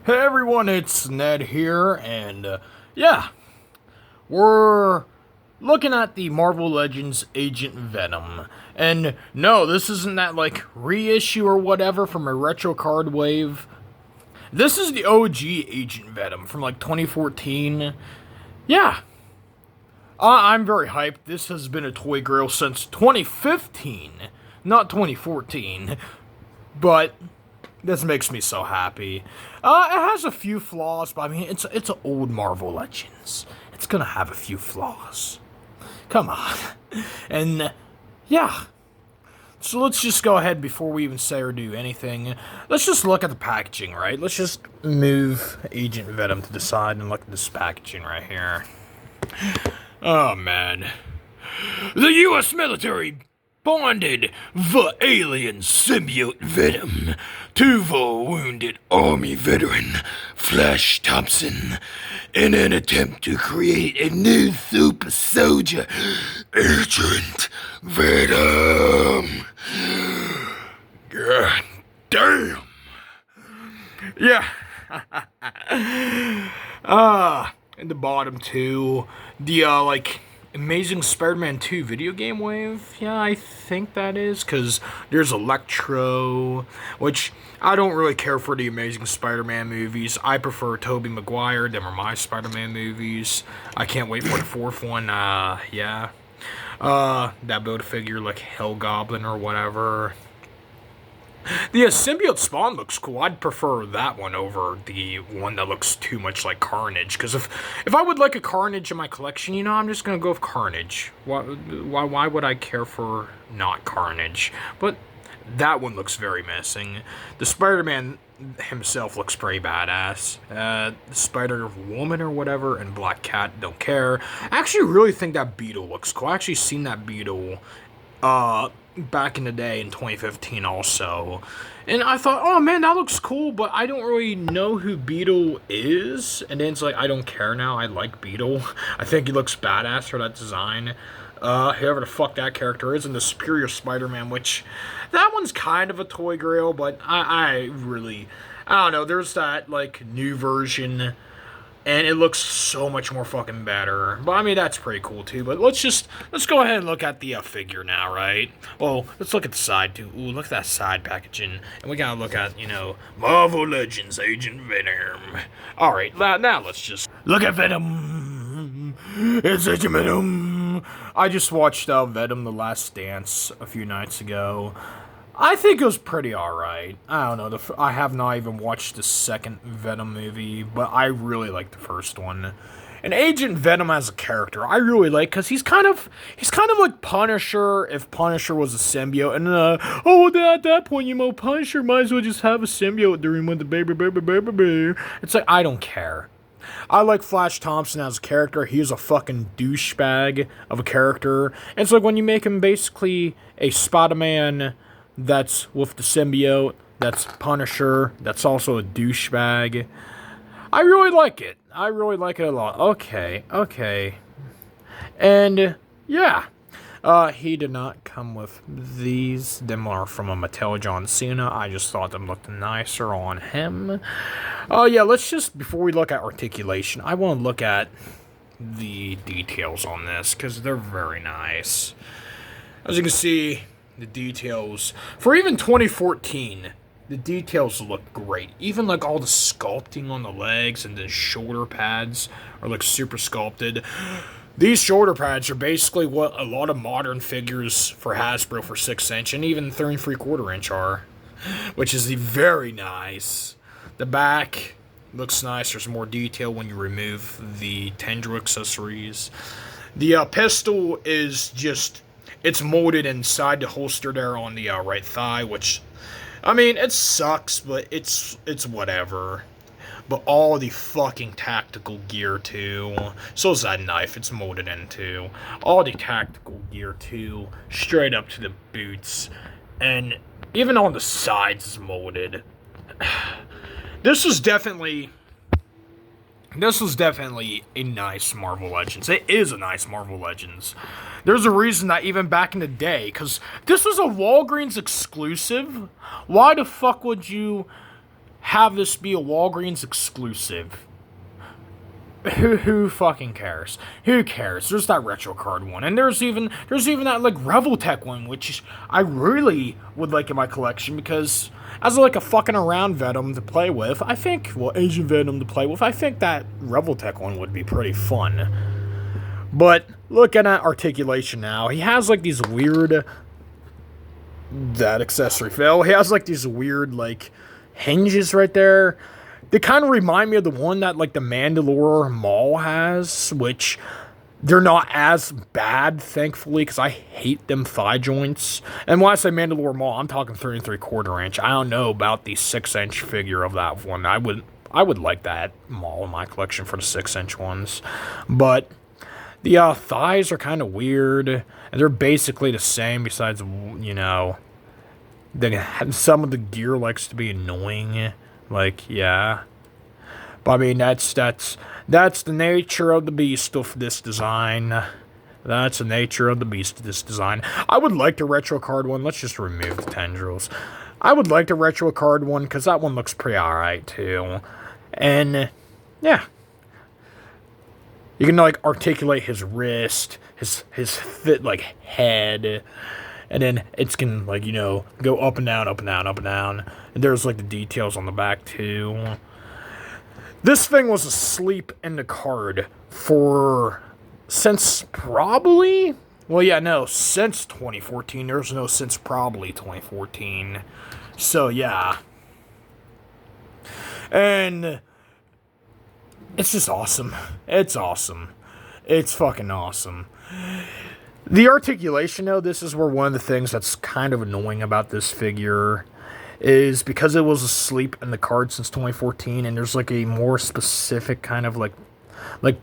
Hey everyone, it's Ned here, and yeah, we're looking at the Marvel Legends Agent Venom. And no, this isn't that like reissue or whatever from a retro card wave. This is the OG Agent Venom from like 2014. Yeah, I'm very hyped. This has been a toy grail since 2015, not 2014. But this makes me so happy. It has a few flaws, but I mean, it's an old Marvel Legends. It's gonna have a few flaws. Come on. And yeah. So let's just go ahead before we even say or do anything. Let's just look at the packaging, right? Let's just move Agent Venom to the side and look at this packaging right here. Oh man. The U.S. military bonded the alien symbiote Venom to the wounded Army veteran Flash Thompson in an attempt to create a new super soldier, Agent Venom. God damn. Yeah. In the bottom two, the Amazing Spider-Man 2 video game wave? Yeah, I think that is, because there's Electro, which I don't really care for the Amazing Spider-Man movies. I prefer Tobey Maguire. Them are my Spider-Man movies. I can't wait for the fourth one. Yeah. That Build-A-Figure like Hell Goblin or whatever. The symbiote spawn looks cool. I'd prefer that one over the one that looks too much like Carnage. Because if I would like a Carnage in my collection, I'm just going to go with Carnage. Why would I care for not Carnage? But that one looks very menacing. The Spider-Man himself looks pretty badass. The Spider-Woman or whatever and Black Cat, don't care. I actually really think that Beetle looks cool. I actually seen that Beetle back in the day in 2015 also. And I thought, oh man, that looks cool, but I don't really know who Beetle is. And then it's like, I don't care now. I like Beetle. I think he looks badass for that design. Whoever the fuck that character is, and the Superior Spider-Man, which, that one's kind of a toy grail, but I don't know, there's that, like, new version, and it looks so much more fucking better. But I mean, that's pretty cool too. But let's go ahead and look at the figure now, right? Well, let's look at the side too. Ooh, look at that side packaging. And we gotta look at, Marvel Legends Agent Venom. Alright, now let's just look at Venom. It's Agent Venom. I just watched Venom: The Last Dance a few nights ago. I think it was pretty alright. I don't know, I have not even watched the second Venom movie, but I really like the first one. And Agent Venom as a character, I really like, because he's kind of like Punisher, if Punisher was a symbiote, and at that point, Punisher might as well just have a symbiote during with the baby. It's like, I don't care. I like Flash Thompson as a character. He's a fucking douchebag of a character. And it's like when you make him basically a Spider-Man that's with the symbiote, that's Punisher, that's also a douchebag. I really like it. I really like it a lot. Okay. And, yeah. He did not come with these. Them are from a Mattel John Cena. I just thought them looked nicer on him. Yeah, let's just, before we look at articulation, I want to look at the details on this, because they're very nice. As you can see, the details, for even 2014, the details look great. Even like all the sculpting on the legs and the shoulder pads are like super sculpted. These shoulder pads are basically what a lot of modern figures for Hasbro for 6-inch and even 3 3/4 inch are, which is very nice. The back looks nice. There's more detail when you remove the tendril accessories. The pistol is just, it's molded inside the holster there on the right thigh, which, I mean, it sucks, but it's whatever. But all the fucking tactical gear, too. So is that knife, it's molded into. All the tactical gear, too. Straight up to the boots. And even on the sides is molded. This was definitely a nice Marvel Legends. It is a nice Marvel Legends. There's a reason that even back in the day, because this was a Walgreens exclusive. Why the fuck would you have this be a Walgreens exclusive. Who fucking cares? Who cares? There's that retro card one, and there's even that like Revoltech one, which I really would like in my collection because as like a fucking around Venom to play with, I think Asian Venom to play with, I think that Revoltech one would be pretty fun. But looking at articulation now, he has like these weird that accessory fail. He has like these weird like hinges right there. They kind of remind me of the one that, like, the Mandalore Mall has, which they're not as bad, thankfully, because I hate them thigh joints. And when I say Mandalore Mall, I'm talking 3 3/4 inch. I don't know about the 6-inch figure of that one. I would like that Mall in my collection for the 6-inch ones. But the thighs are kind of weird, and they're basically the same besides, you know, some of the gear likes to be annoying. Like, yeah. But I mean, that's the nature of the beast of this design. That's the nature of the beast of this design. I would like the retro card one. Let's just remove the tendrils. I would like the retro card one, because that one looks pretty alright, too. And, yeah. You can, like, articulate his wrist, his fit, like, head. And then it's can, like, you know, go up and down, up and down, up and down. And there's, like, the details on the back, too. This thing was asleep in the card since probably... Well, yeah, no, since 2014. There's no since probably 2014. So, yeah. And it's just awesome. It's awesome. It's fucking awesome. The articulation, though, this is where one of the things that's kind of annoying about this figure is because it was asleep in the card since 2014, and there's like a more specific kind of like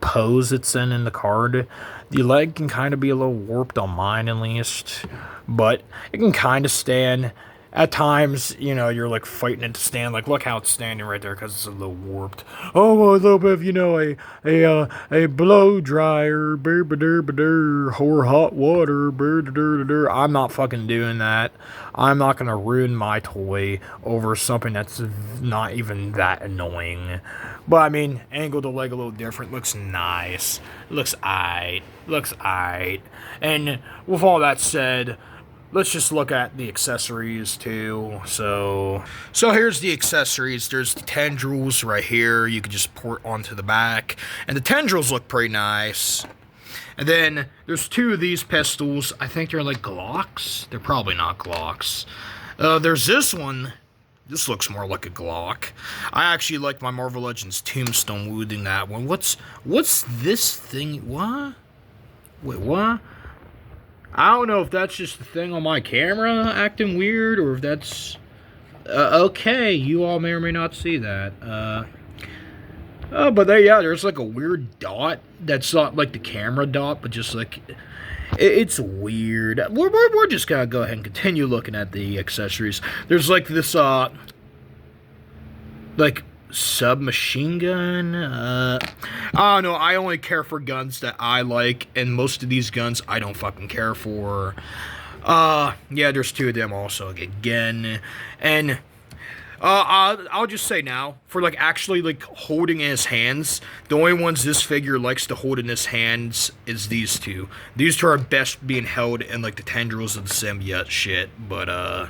pose it's in the card. The leg can kind of be a little warped on mine, at least, but it can kind of stand. At times, you know, you're like fighting it to stand. Like, look how it's standing right there because it's a little warped. Oh, well, a little bit of, you know, a blow dryer, or hot water, I'm not fucking doing that. I'm not gonna ruin my toy over something that's not even that annoying. But I mean, angle the leg a little different. Looks nice. Looks aight. Looks aight. And with all that said, let's just look at the accessories, too. So here's the accessories. There's the tendrils right here. You can just port onto the back. And the tendrils look pretty nice. And then there's 2 of these pistols. I think they're like Glocks. They're probably not Glocks. There's this one. This looks more like a Glock. I actually like my Marvel Legends Tombstone wielding that one. What's this thing? What? Wait, what? I don't know if that's just the thing on my camera acting weird, or if that's... okay, you all may or may not see that. But there's like a weird dot that's not like the camera dot, but just like... It's weird. We're just gonna go ahead and continue looking at the accessories. There's like this, like... submachine gun. I don't know. I only care for guns that I like, and most of these guns I don't fucking care for. Yeah, there's 2 of them also again, and I'll just say now, for like actually like holding in his hands, the only ones this figure likes to hold in his hands is these 2. These 2 are best being held in like the tendrils of the symbiote shit. But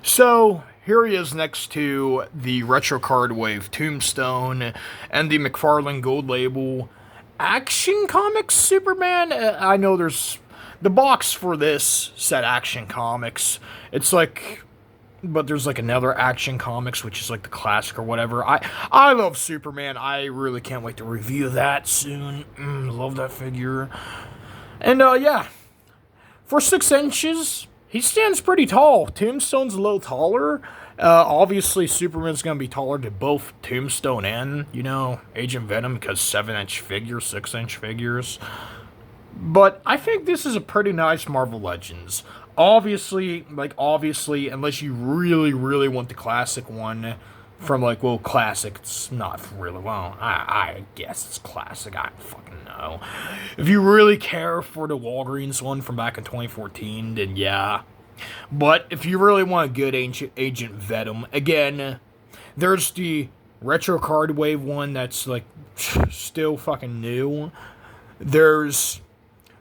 so here he is next to the Retro Card Wave Tombstone and the McFarlane Gold Label Action Comics Superman. I know there's... The box for this said Action Comics. It's like... But there's like another Action Comics, which is like the classic or whatever. I love Superman. I really can't wait to review that soon. Love that figure. And yeah. For 6 inches... He stands pretty tall. Tombstone's a little taller. Obviously, Superman's going to be taller to both Tombstone and, you know, Agent Venom, because 7-inch figures, 6-inch figures. But I think this is a pretty nice Marvel Legends. Obviously, unless you really, really want the classic one from, like, well, classic, it's not really, well, I guess it's classic, I don't fucking know. If you really care for the Walgreens one from back in 2014, then yeah. But if you really want a good Agent Venom, again, There's the retro card wave one that's like still fucking new. There's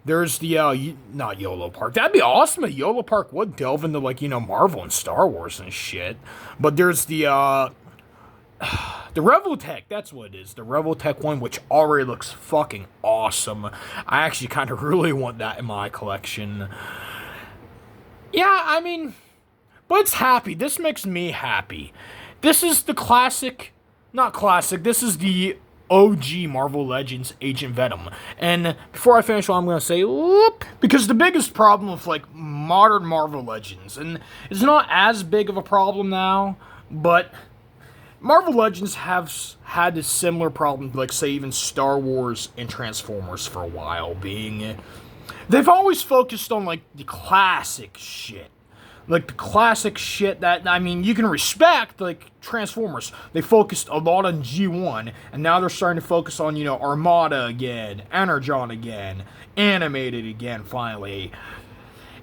the not YOLO Park. That'd be awesome. If YOLO Park would delve into like Marvel and Star Wars and shit. But there's the Revoltech. That's what it is. The Revoltech one, which already looks fucking awesome. I actually kind of really want that in my collection. Yeah, I mean, but it's happy. This makes me happy. This is the classic, not classic. This is the OG Marvel Legends Agent Venom. And before I finish, I'm going to say, whoop, because the biggest problem with like modern Marvel Legends, and it's not as big of a problem now, but Marvel Legends have had a similar problem, like say even Star Wars and Transformers for a while, being they've always focused on like the classic shit. Like the classic shit that, I mean, you can respect, like Transformers. They focused a lot on G1, and now they're starting to focus on, Armada again, Energon again, Animated again, finally.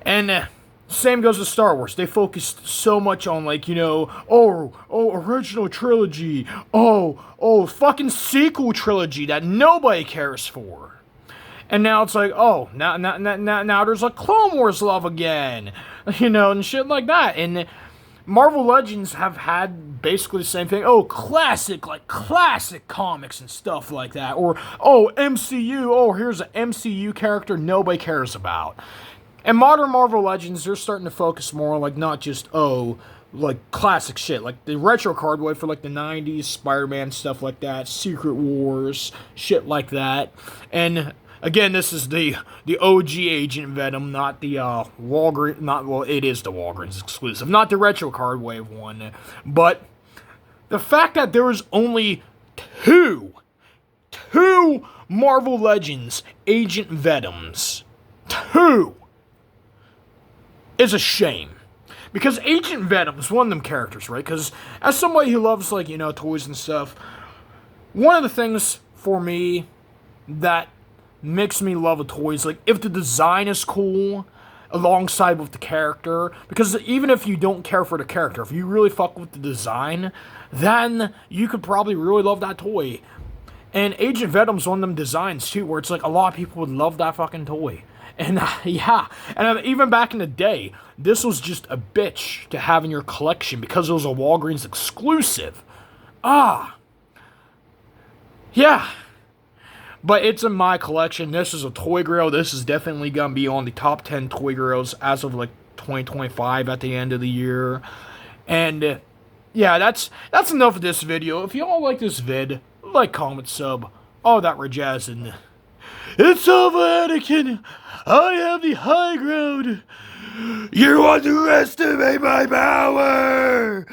And same goes with Star Wars. They focused so much on, like, original trilogy, fucking sequel trilogy that nobody cares for. And now it's like, now there's like Clone Wars love again, and shit like that. And Marvel Legends have had basically the same thing. Classic comics and stuff like that. Or, MCU, here's an MCU character nobody cares about. And modern Marvel Legends, they're starting to focus more on, like, not just, like, classic shit. Like, the retro card wave for, like, the 90s, Spider-Man, stuff like that, Secret Wars, shit like that. And again, this is the OG Agent Venom, not the Walgreens, it is the Walgreens exclusive, not the retro card wave one. But the fact that there is only two Marvel Legends Agent Venoms, is a shame. Because Agent Venom is one of them characters, right? Because as somebody who loves, like, toys and stuff, one of the things for me that makes me love a toy is, like, if the design is cool alongside with the character. Because even if you don't care for the character, if you really fuck with the design, then you could probably really love that toy. And Agent Venom's one of them designs, too, where it's like a lot of people would love that fucking toy. And, and even back in the day, this was just a bitch to have in your collection because it was a Walgreens exclusive. Yeah. But it's in my collection. This is a toy grail. This is definitely going to be on the top 10 toy grails as of, like, 2025 at the end of the year. And, yeah, that's enough of this video. If y'all like this vid, like, comment, sub, all that jazz, and it's over, Anakin. I have the high ground. You underestimate my power.